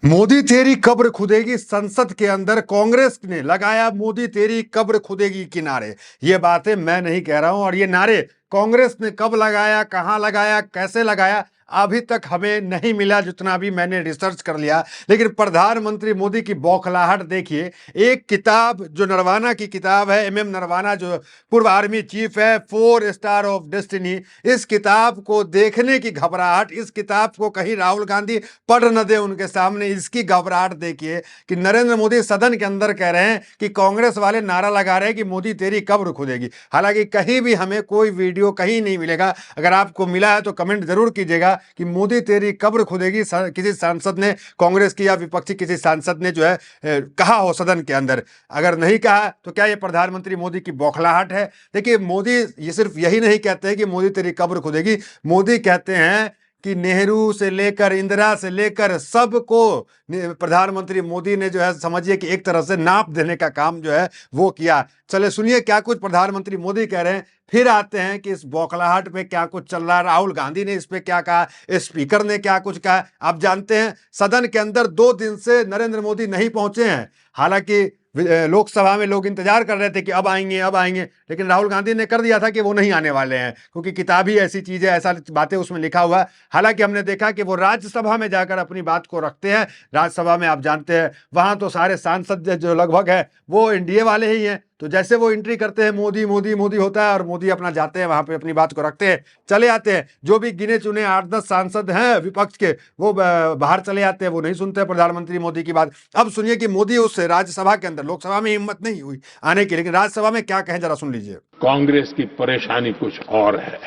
मोदी तेरी कब्र खुदेगी। संसद के अंदर कांग्रेस ने लगाया मोदी तेरी कब्र खुदेगी की नारे। ये बातें मैं नहीं कह रहा हूं और ये नारे कांग्रेस ने कब लगाया, कहां लगाया, कैसे लगाया, अभी तक हमें नहीं मिला, जितना भी मैंने रिसर्च कर लिया। लेकिन प्रधानमंत्री मोदी की बौखलाहट देखिए। एक किताब जो नरवाना की किताब है, एमएम नरवाना जो पूर्व आर्मी चीफ है, 4 स्टार ऑफ डेस्टिनी, इस किताब को देखने की घबराहट, इस किताब को कहीं राहुल गांधी पढ़ न दे उनके सामने, इसकी घबराहट देखिए कि नरेंद्र मोदी सदन के अंदर कह रहे हैं कि कांग्रेस वाले नारा लगा रहे हैं कि मोदी तेरी कब्र खुदेगी। हालांकि कहीं भी हमें कोई वीडियो कहीं नहीं मिलेगा। अगर आपको मिला है तो कमेंट जरूर कीजिएगा कि मोदी तेरी कब्र खुदेगी किसी सांसद ने, कांग्रेस की या विपक्षी किसी सांसद ने जो है कहा हो सदन के अंदर। अगर नहीं कहा तो क्या यह प्रधानमंत्री मोदी की बौखलाहट है? देखिए, मोदी ये सिर्फ यही नहीं कहते हैं कि मोदी तेरी कब्र खुदेगी, मोदी कहते हैं कि नेहरू से लेकर इंदिरा से लेकर सबको प्रधानमंत्री मोदी ने जो है, समझिए कि एक तरह से नाप देने का काम जो है वो किया। चले सुनिए क्या कुछ प्रधानमंत्री मोदी कह रहे हैं, फिर आते हैं कि इस बौखलाहट पे क्या कुछ चल रहा है। राहुल गांधी ने इस पे क्या कहा, स्पीकर ने क्या कुछ कहा। आप जानते हैं सदन के अंदर 2 दिन से नरेंद्र मोदी नहीं पहुंचे हैं। हालांकि लोकसभा में लोग इंतजार कर रहे थे कि अब आएंगे अब आएंगे, लेकिन राहुल गांधी ने कर दिया था कि वो नहीं आने वाले हैं, क्योंकि किताब ही ऐसी चीज है, ऐसा बातें उसमें लिखा हुआ है। हालांकि हमने देखा कि वो राज्यसभा में जाकर अपनी बात को रखते हैं। राज्यसभा में आप जानते हैं वहां तो सारे सांसद जो लगभग है वो एनडीए वाले ही हैं, तो जैसे वो एंट्री करते हैं मोदी मोदी मोदी होता है और मोदी अपना जाते हैं वहां पे अपनी बात को रखते हैं, चले आते हैं। जो भी गिने चुने 8-10 सांसद हैं विपक्ष के वो बाहर चले आते हैं, वो नहीं सुनते प्रधानमंत्री मोदी की बात। अब सुनिए कि मोदी उस राज्यसभा के अंदर, लोकसभा में हिम्मत नहीं हुई आने की, लेकिन राज्यसभा में क्या कहें जरा सुन लीजिए। कांग्रेस की परेशानी कुछ और है।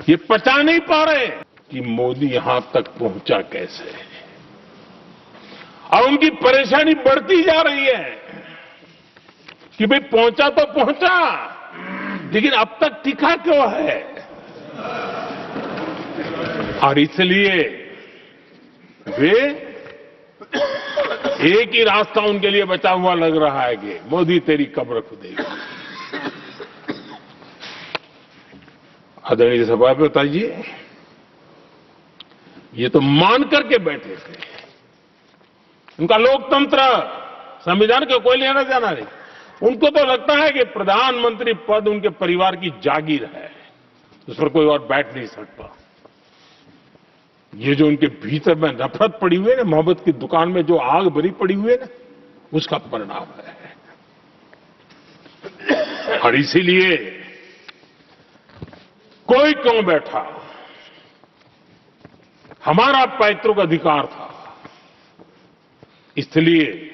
ये पचा नहीं पा रहे कि मोदी यहां तक पहुंचा कैसे, और उनकी परेशानी बढ़ती जा रही है कि भाई पहुंचा तो पहुंचा, लेकिन अब तक टिका क्यों है। और इसलिए वे एक ही रास्ता उनके लिए बचा हुआ लग रहा है कि मोदी तेरी कब्र खुदेगी। आदरणीय सभापति जी, ये तो मान करके बैठे थे। उनका लोकतंत्र, संविधान का कोई लेना देना नहीं। उनको तो लगता है कि प्रधानमंत्री पद उनके परिवार की जागीर है, उस पर कोई और बैठ नहीं सकता। ये जो उनके भीतर में नफरत पड़ी हुई है ना, मोहब्बत की दुकान में जो आग भरी पड़ी हुई है ना, उसका परिणाम है। और इसीलिए कोई क्यों बैठा, हमारा पैतृक अधिकार था, इसलिए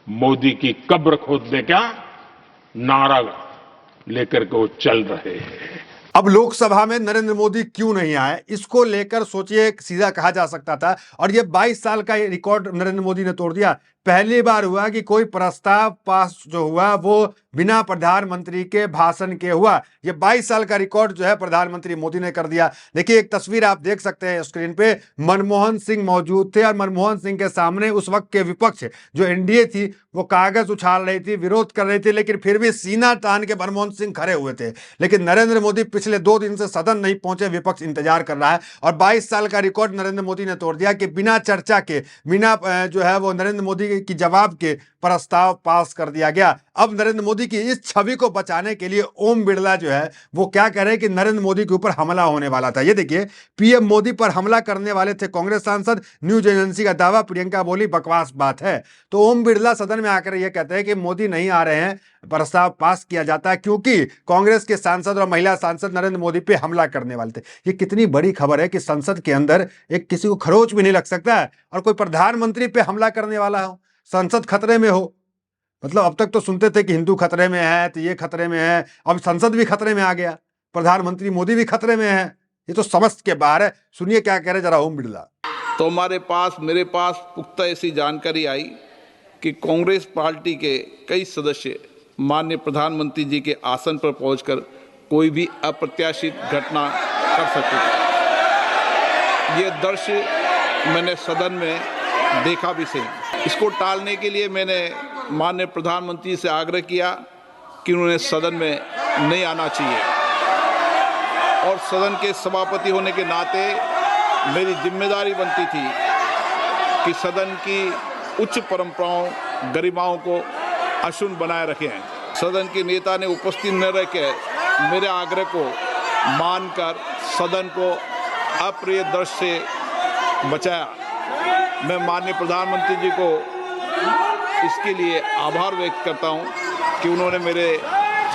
मोदी की कब्र खोदने का नारा लेकर के वो चल रहे हैं। अब लोकसभा में नरेंद्र मोदी क्यों नहीं आए, इसको लेकर सोचिए सीधा कहा जा सकता था। और ये 22 साल का रिकॉर्ड नरेंद्र मोदी ने तोड़ दिया। पहली बार हुआ कि कोई प्रस्ताव पास जो हुआ वो बिना प्रधानमंत्री के भाषण के हुआ। ये 22 साल का रिकॉर्ड जो है प्रधानमंत्री मोदी ने कर दिया। देखिए एक तस्वीर आप देख सकते हैं स्क्रीन पे, मनमोहन सिंह मौजूद थे और मनमोहन सिंह के सामने उस वक्त के विपक्ष जो एनडीए थी वो कागज उछाल रही थी, विरोध कर रही थी, लेकिन फिर भी सीना तान के मनमोहन सिंह खड़े हुए थे। लेकिन नरेंद्र मोदी पिछले 2 दिन से सदन नहीं पहुंचे, विपक्ष इंतजार कर रहा है। और 22 साल का रिकॉर्ड नरेंद्र मोदी ने तोड़ दिया कि बिना चर्चा के, बिना जो है वो नरेंद्र मोदी की जवाब के प्रस्ताव पास कर दिया गया। अब नरेंद्र मोदी की इस छवि को बचाने के लिए ओम बिरला जो है वो क्या कह रहे हैं कि नरेंद्र मोदी के ऊपर हमला होने वाला था। ये देखिए, पीएम मोदी पर हमला करने वाले थे कांग्रेस सांसद, न्यूज एजेंसी का दावा, प्रियंका बोली बकवास बात है। तो ओम बिरला सदन में आकर ये कहते हैं कि मोदी नहीं आ रहे हैं, प्रस्ताव पास किया जाता है क्योंकि कांग्रेस के सांसद और महिला सांसद नरेंद्र मोदी पे हमला करने वाले थे। ये कितनी बड़ी खबर है कि संसद के अंदर एक किसी को खरोच भी नहीं लग सकता है और कोई प्रधानमंत्री पे हमला करने वाला हो, संसद खतरे में हो। मतलब अब तक तो सुनते थे कि हिंदू खतरे में है, तो ये खतरे में है, अब संसद भी खतरे में आ गया, प्रधानमंत्री मोदी भी खतरे में है। ये तो समझ के बाहर है। सुनिए क्या कह रहे जरा ओम बिरला। तो हमारे पास, मेरे पास पुख्ता ऐसी जानकारी आई कि कांग्रेस पार्टी के कई सदस्य माननीय प्रधानमंत्री जी के आसन पर पहुंचकर कोई भी अप्रत्याशित घटना कर सकते थे। ये दृश्य मैंने सदन में देखा भी सही। इसको टालने के लिए मैंने माननीय प्रधानमंत्री से आग्रह किया कि उन्हें सदन में नहीं आना चाहिए, और सदन के सभापति होने के नाते मेरी जिम्मेदारी बनती थी कि सदन की उच्च परंपराओं गरिमाओं को अक्षुण्ण बनाए रखे हैं। सदन के नेता ने उपस्थित न रह के मेरे आग्रह को मानकर सदन को अप्रिय दृश्य से बचाया। मैं माननीय प्रधानमंत्री जी को इसके लिए आभार व्यक्त करता हूं कि उन्होंने मेरे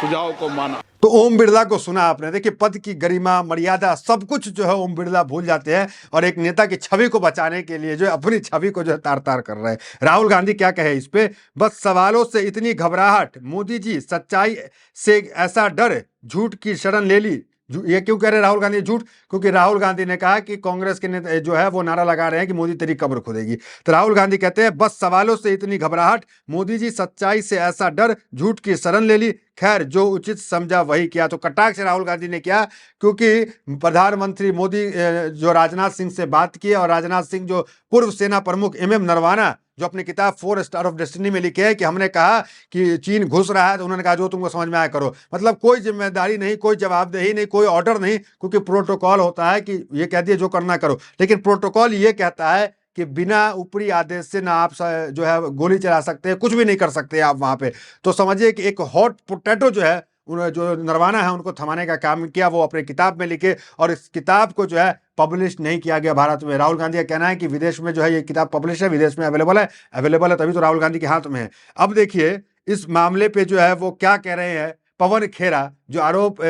सुझाव को माना। तो ओम बिरला को सुना आपने। देखिए, पद की गरिमा, मर्यादा, सब कुछ जो है ओम बिरला भूल जाते हैं और एक नेता की छवि को बचाने के लिए जो है अपनी छवि को जो है तार तार कर रहे हैं। राहुल गांधी क्या कहे इस पे? बस सवालों से इतनी घबराहट, मोदी जी सच्चाई से ऐसा डर, झूठ की शरण ले ली। ये क्यों कह रहे हैं राहुल गांधी झूठ? क्योंकि राहुल गांधी ने कहा कि कांग्रेस के नेता जो है वो नारा लगा रहे हैं कि मोदी तेरी कब्र खुदेगी। तो राहुल गांधी कहते हैं बस सवालों से इतनी घबराहट, मोदी जी सच्चाई से ऐसा डर, झूठ की शरण ले ली। खैर, जो उचित समझा वही किया। तो कटाक्ष राहुल गांधी ने किया क्योंकि प्रधानमंत्री मोदी जो राजनाथ सिंह से बात की और राजनाथ सिंह जो पूर्व सेना प्रमुख MM नरवाना जो अपनी किताब 4 स्टार ऑफ डेस्टिनी में लिखे हैं कि हमने कहा कि चीन घुस रहा है तो उन्होंने कहा जो तुमको समझ में आया करो। मतलब कोई जिम्मेदारी नहीं, कोई जवाबदेही नहीं, कोई ऑर्डर नहीं, क्योंकि प्रोटोकॉल होता है कि ये कह दिए जो करना करो। लेकिन प्रोटोकॉल ये कहता है कि बिना ऊपरी आदेश से ना आप जो है गोली चला सकते हैं, कुछ भी नहीं कर सकते आप वहां पे। तो समझिए कि एक हॉट पोटैटो जो है जो नरवाना है उनको थमाने का काम किया, वो अपने किताब में लिखे और इस किताब को जो है पब्लिश नहीं किया गया भारत में। राहुल गांधी का कहना है कि विदेश में जो है ये किताब पब्लिश है, विदेश में अवेलेबल है तभी तो राहुल गांधी के हाथ में है। अब देखिए इस मामले पे जो है वो क्या कह रहे हैं पवन खेरा, जो आरोप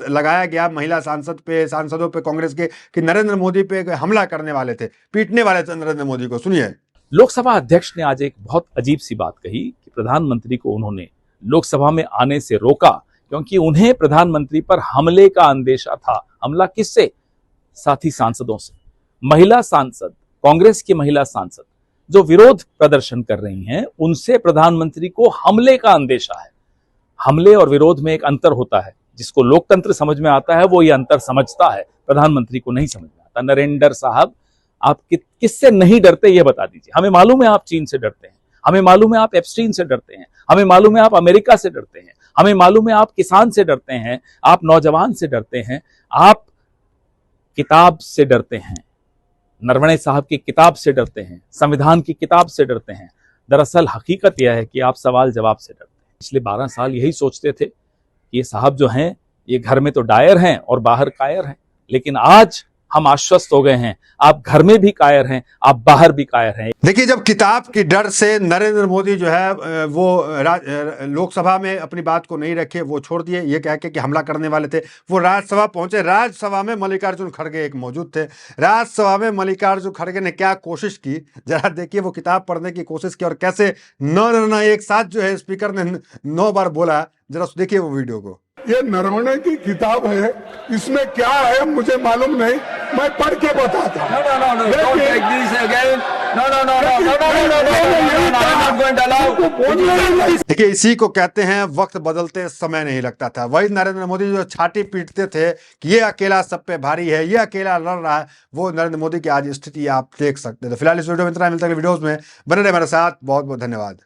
लगाया गया महिला सांसदों पे कांग्रेस के कि नरेंद्र मोदी पे हमला करने वाले थे, पीटने वाले थे नरेंद्र मोदी को। सुनिए। लोकसभा अध्यक्ष ने आज एक बहुत अजीब सी बात कही कि प्रधानमंत्री को उन्होंने लोकसभा में आने से रोका क्योंकि उन्हें प्रधानमंत्री पर हमले का अंदेशा था। हमला किससे? साथी सांसदों से। महिला सांसद, कांग्रेस की महिला सांसद जो विरोध प्रदर्शन कर रही हैं, उनसे प्रधानमंत्री को हमले का अंदेशा है। हमले और विरोध में एक अंतर होता है। जिसको लोकतंत्र समझ में आता है वो ये अंतर समझता है, प्रधानमंत्री को नहीं समझ में आता। नरेंद्र साहब, आप किससे नहीं डरते ये बता दीजिए। हमें मालूम है आप चीन से डरते हैं, हमें मालूम है आप एप्स्टीन से डरते हैं, हमें मालूम है आप अमेरिका से डरते हैं, हमें मालूम है आप किसान से डरते हैं, आप नौजवान से डरते हैं, आप किताब से डरते हैं, नरवणे साहब की किताब से डरते हैं, संविधान की किताब से डरते हैं। दरअसल हकीकत यह है कि आप सवाल जवाब से डरते हैं। पिछले 12 साल यही सोचते थे कि ये साहब जो हैं ये घर में तो डायर हैं और बाहर कायर हैं, लेकिन आज हम आश्वस्त हो गए हैं, आप घर में भी कायर हैं, आप बाहर भी कायर हैं। देखिए, जब किताब की डर से नरेंद्र मोदी जो है वो लोकसभा में अपनी बात को नहीं रखे, वो छोड़ दिए ये कह के कि हमला करने वाले थे, वो राज्यसभा पहुंचे। राज्यसभा में मल्लिकार्जुन खड़गे एक मौजूद थे। राज्यसभा में मल्लिकार्जुन खड़गे ने क्या कोशिश की, जरा देखिए। वो किताब पढ़ने की कोशिश की और कैसे न एक साथ जो है स्पीकर ने 9 बार बोला। जरा देखिए वो वीडियो को। ये नरवणे की किताब है, इसमें क्या है मुझे मालूम नहीं, मैं पढ़ के बताता हूं। देखिए, इसी को कहते हैं वक्त बदलते समय नहीं लगता था। वही नरेंद्र मोदी जो छाती पीटते थे कि ये अकेला सब पे भारी है, ये अकेला लड़ रहा है, वो नरेंद्र मोदी की आज स्थिति आप देख सकते हैं। तो फिलहाल इस वीडियो में इतना, मिलता है वीडियोस में बने रहे मेरे साथ। बहुत बहुत धन्यवाद।